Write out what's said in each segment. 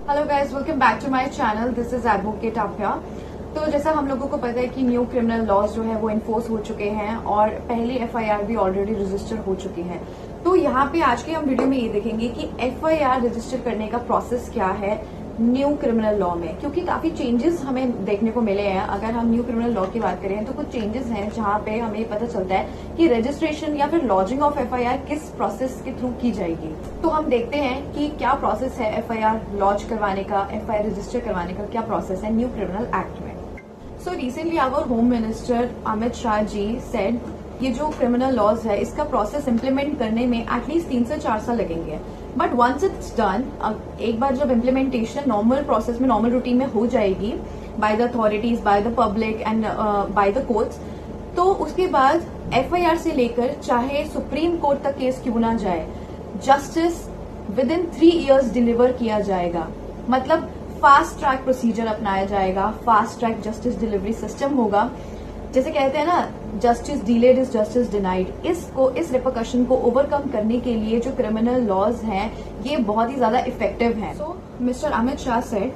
Hello guys, welcome back to my channel. This is advocate Abhya. तो जैसा हम लोगों को पता है कि न्यू क्रिमिनल लॉज जो है वो इन्फोर्स हो चुके हैं और पहले एफआईआर भी ऑलरेडी रजिस्टर हो चुकी है। तो यहाँ पे आज के हम वीडियो में ये देखेंगे कि एफआईआर रजिस्टर करने का प्रोसेस क्या है न्यू क्रिमिनल लॉ में, क्योंकि काफी चेंजेस हमें देखने को मिले हैं। अगर हम न्यू क्रिमिनल लॉ की बात करें तो कुछ चेंजेस हैं जहां पे हमें पता चलता है कि रजिस्ट्रेशन या फिर लॉजिंग ऑफ एफआईआर किस प्रोसेस के थ्रू की जाएगी। तो हम देखते हैं कि क्या प्रोसेस है एफआईआर लॉन्च करवाने का, एफआईआर रजिस्टर करवाने का क्या प्रोसेस है न्यू क्रिमिनल एक्ट में। So recently our home minister Amit Shah ji said ये जो क्रिमिनल लॉज है इसका प्रोसेस इम्प्लीमेंट करने में एटलीस्ट 3 से 4 साल लगेंगे। बट वंस इट्स डन, एक बार जब इम्प्लीमेंटेशन नॉर्मल प्रोसेस में, नॉर्मल रूटीन में हो जाएगी by the authorities, by the public and by the courts, तो उसके बाद एफआईआर से लेकर चाहे सुप्रीम कोर्ट तक केस क्यों ना जाए, justice with in 3 years deliver किया जाएगा। मतलब फास्ट ट्रैक प्रोसीजर अपनाया जाएगा, fast track justice delivery system होगा। जैसे कहते हैं ना, justice delayed is justice denied. इस रिपरकशन को ओवरकम करने के लिए जो क्रिमिनल लॉज हैं ये बहुत ही ज्यादा इफेक्टिव हैं। सो मिस्टर अमित शाह सेड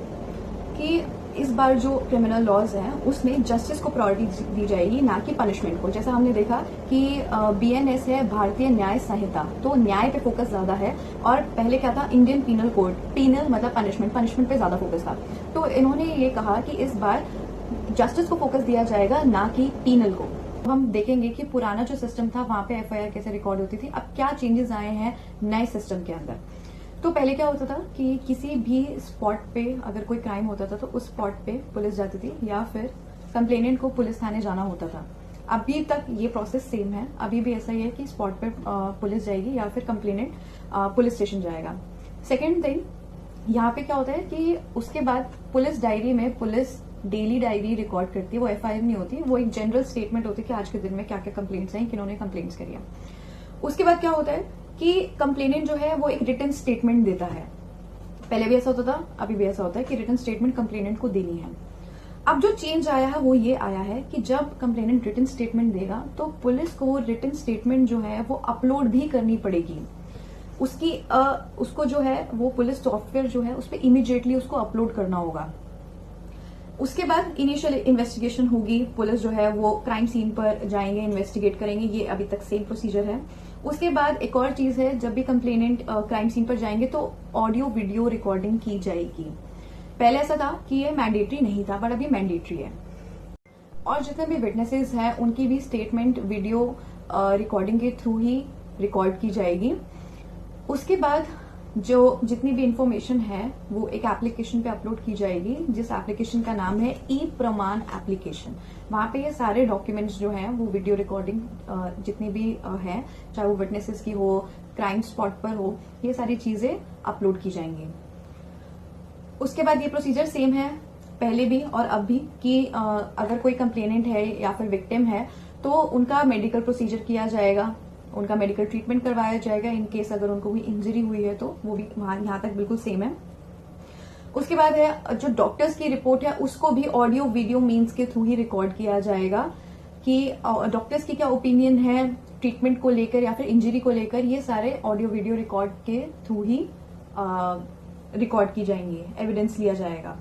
कि इस बार जो क्रिमिनल लॉज हैं उसमें जस्टिस को प्रायोरिटी दी जाएगी, ना कि पनिशमेंट को। जैसा हमने देखा कि बीएनएस है भारतीय न्याय संहिता, तो न्याय पे फोकस ज्यादा है। और पहले क्या था, इंडियन पीनल कोड, पीनल मतलब पनिशमेंट पे ज्यादा फोकस था। तो इन्होंने ये कहा कि इस बार जस्टिस को फोकस दिया जाएगा, ना कि पीनल को। हम देखेंगे कि पुराना जो सिस्टम था वहां पे एफआईआर कैसे रिकॉर्ड होती थी, अब क्या चेंजेस आए हैं नए सिस्टम के अंदर। तो पहले क्या होता था कि किसी भी स्पॉट पे अगर कोई क्राइम होता था तो उस स्पॉट पे पुलिस जाती थी या फिर कंप्लेनेंट को पुलिस थाने जाना होता था। अभी तक ये प्रोसेस सेम है, अभी भी ऐसा ही है कि स्पॉट पे पुलिस जाएगी या फिर कंप्लेनेंट पुलिस स्टेशन जाएगा। सेकेंड थिंग, यहाँ पे क्या होता है कि उसके बाद पुलिस डायरी में पुलिस डेली डायरी रिकॉर्ड करती है। वो एफआईआर नहीं होती, वो एक जनरल स्टेटमेंट होती है कि आज के दिन में क्या क्या कंप्लेंट्स हैं, किन्होंने कंप्लेंट्स करी है। उसके बाद क्या होता है कि कंप्लेनेंट जो है वो एक रिटन स्टेटमेंट देता है। पहले भी ऐसा होता था, अभी भी ऐसा होता है कि रिटन स्टेटमेंट कंप्लेनेंट को देनी है। अब जो चेंज आया है वो ये आया है कि जब कंप्लेनेंट रिटन स्टेटमेंट देगा तो पुलिस को रिटन स्टेटमेंट जो है वो अपलोड भी करनी पड़ेगी। उसको जो है वो पुलिस सॉफ्टवेयर जो है उस पर इमीडिएटली उसको अपलोड करना होगा। उसके बाद इनिशियल इन्वेस्टिगेशन होगी, पुलिस जो है वो क्राइम सीन पर जाएंगे, इन्वेस्टिगेट करेंगे। ये अभी तक सेम प्रोसीजर है। उसके बाद एक और चीज है, जब भी कंप्लेनेंट क्राइम सीन पर जाएंगे तो ऑडियो वीडियो रिकॉर्डिंग की जाएगी। पहले ऐसा था कि ये मैंडेटरी नहीं था, बट अभी मैंडेटरी है। और जितने भी विटनेसेस हैं उनकी भी स्टेटमेंट वीडियो रिकॉर्डिंग के थ्रू ही रिकॉर्ड की जाएगी। उसके बाद जितनी भी इंफॉर्मेशन है वो एक एप्लीकेशन पे अपलोड की जाएगी, जिस एप्लीकेशन का नाम है ई प्रमाण एप्लीकेशन। वहां पे ये सारे डॉक्यूमेंट्स जो हैं वो वीडियो रिकॉर्डिंग जितनी भी है, चाहे वो विटनेसेस की हो, क्राइम स्पॉट पर हो, ये सारी चीजें अपलोड की जाएंगी। उसके बाद ये प्रोसीजर सेम है पहले भी और अब भी कि अगर कोई कंप्लेनेंट है या फिर विक्टिम है तो उनका मेडिकल प्रोसीजर किया जाएगा, उनका मेडिकल ट्रीटमेंट करवाया जाएगा। इन केस अगर उनको कोई इंजरी हुई है तो वो भी यहाँ तक बिल्कुल सेम है। उसके बाद है जो डॉक्टर्स की रिपोर्ट है उसको भी ऑडियो वीडियो मीन्स के थ्रू ही रिकॉर्ड किया जाएगा कि डॉक्टर्स की क्या ओपिनियन है ट्रीटमेंट को लेकर या फिर इंजरी को लेकर। ये सारे ऑडियो वीडियो रिकॉर्ड के थ्रू ही रिकॉर्ड की जाएंगी, एविडेंस लिया जाएगा।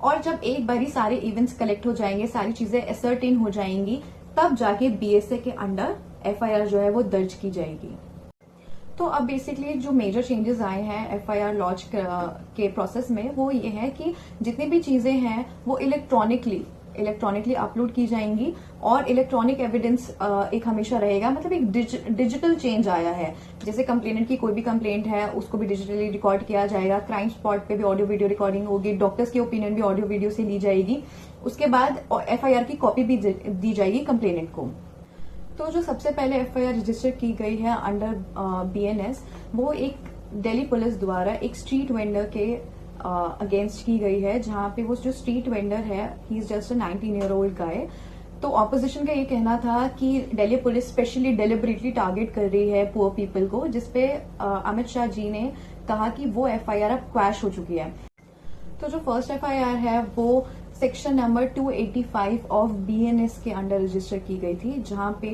और जब एक बारी सारे इवेंट्स कलेक्ट हो जाएंगे, सारी चीजें एसर्टेन हो जाएंगी, तब जाके बीएसए के अंडर एफआईआर जो है वो दर्ज की जाएगी। तो अब बेसिकली जो मेजर चेंजेस आए हैं एफआईआर लॉन्च के प्रोसेस में वो ये है कि जितनी भी चीजें हैं वो इलेक्ट्रॉनिकली अपलोड की जाएंगी और इलेक्ट्रॉनिक एविडेंस एक हमेशा रहेगा। मतलब एक डिजिटल चेंज आया है। जैसे कंप्लेनेंट की कोई भी कंप्लेंट है उसको भी डिजिटली रिकॉर्ड किया जाएगा, क्राइम स्पॉट पे भी ऑडियो वीडियो रिकॉर्डिंग होगी, डॉक्टर्स की ओपिनियन भी ऑडियो वीडियो से ली जाएगी। उसके बाद एफआईआर की कॉपी भी दी जाएगी कंप्लेनेंट को। तो जो सबसे पहले एफआईआर रजिस्टर की गई है अंडर बीएनएस, वो एक दिल्ली पुलिस द्वारा एक स्ट्रीट वेंडर के अगेंस्ट की गई है, जहां पे वो जो स्ट्रीट वेंडर है he is just a 19-year-old गाय। तो ऑपोजिशन का ये कहना था कि Delhi police specially deliberately target कर रही है पुअर पीपल को, जिसपे अमित शाह जी ने कहा कि वो एफआईआर अब क्वैश हो चुकी है। तो जो फर्स्ट एफआईआर है वो सेक्शन नंबर 285 ऑफ बीएनएस के अंडर रजिस्टर की गई थी, जहां पे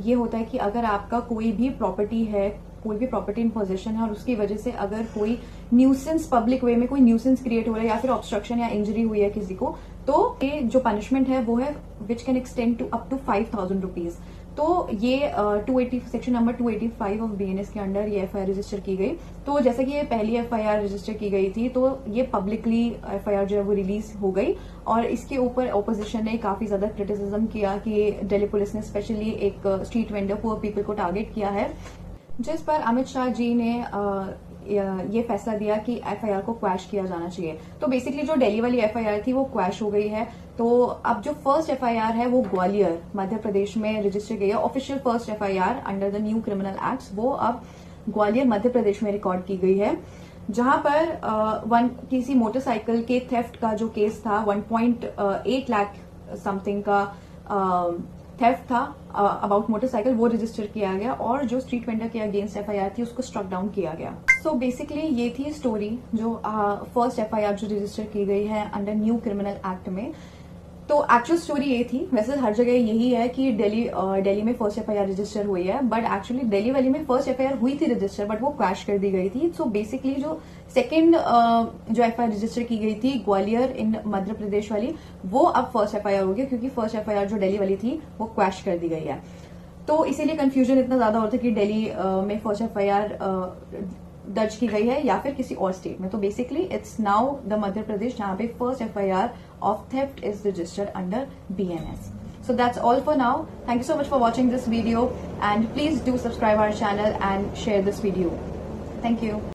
ये होता है कि अगर आपका कोई भी प्रॉपर्टी है, कोई भी प्रॉपर्टी इन पोजीशन है और उसकी वजह से अगर कोई न्यूसेंस पब्लिक वे में कोई न्यूसेंस क्रिएट हो रहा है या फिर ऑब्स्ट्रक्शन या इंजरी हुई है किसी को, तो ये जो पनिशमेंट है वो है which can extend to up to 5,000 rupees. तो ये 280 सेक्शन नंबर 285 ऑफ बीएनएस के अंडर ये एफआईआर रजिस्टर की गई। तो जैसा कि ये पहली एफआईआर रजिस्टर की गई थी, तो ये पब्लिकली एफआईआर जो है वो रिलीज हो गई और इसके ऊपर ऑपोजिशन ने काफी ज्यादा क्रिटिसिज्म किया कि दिल्ली पुलिस ने स्पेशली एक स्ट्रीट वेंडर पुअर पीपल को टारगेट किया है, जिस पर अमित शाह जी ने ये फैसला दिया कि एफआईआर को क्वैश किया जाना चाहिए। तो बेसिकली जो दिल्ली वाली एफआईआर थी वो क्वैश हो गई है। तो अब जो फर्स्ट एफआईआर है वो ग्वालियर मध्य प्रदेश में रजिस्टर गई है। Official first FIR under the new criminal act वो अब ग्वालियर मध्य प्रदेश में रिकॉर्ड की गई है, जहां पर किसी मोटरसाइकिल के थेफ्ट का जो केस था 1.8 लाख समथिंग का थेफ्ट था अबाउट मोटरसाइकिल, वो रजिस्टर किया गया और जो स्ट्रीट वेंडर के अगेंस्ट एफआईआर थी उसको स्ट्रक डाउन किया गया। सो बेसिकली ये थी स्टोरी जो फर्स्ट एफआईआर जो रजिस्टर की गई है अंडर न्यू क्रिमिनल एक्ट में। तो एक्चुअल स्टोरी ये थी, वैसे हर जगह यही है कि दिल्ली में फर्स्ट एफआईआर रजिस्टर हुई है, बट एक्चुअली दिल्ली वाली में फर्स्ट एफआईआर हुई थी रजिस्टर बट वो क्रैश कर दी गई थी। सो बेसिकली जो सेकंड जो एफआईआर रजिस्टर की गई थी ग्वालियर इन मध्य प्रदेश वाली, वो अब फर्स्ट एफआईआर होगी क्योंकि फर्स्ट एफआईआर जो दिल्ली वाली थी वो क्रैश कर दी गई है। तो इसीलिए कंफ्यूजन इतना ज्यादा होता है कि दिल्ली में फर्स्ट एफआईआर दर्ज की गई है या फिर किसी और स्टेट में। तो basically it's now the Madhya Pradesh जहां पे first FIR of theft is registered under BNS. So that's all for now. Thank you so much for watching this video and please do subscribe our channel and share this video. Thank you.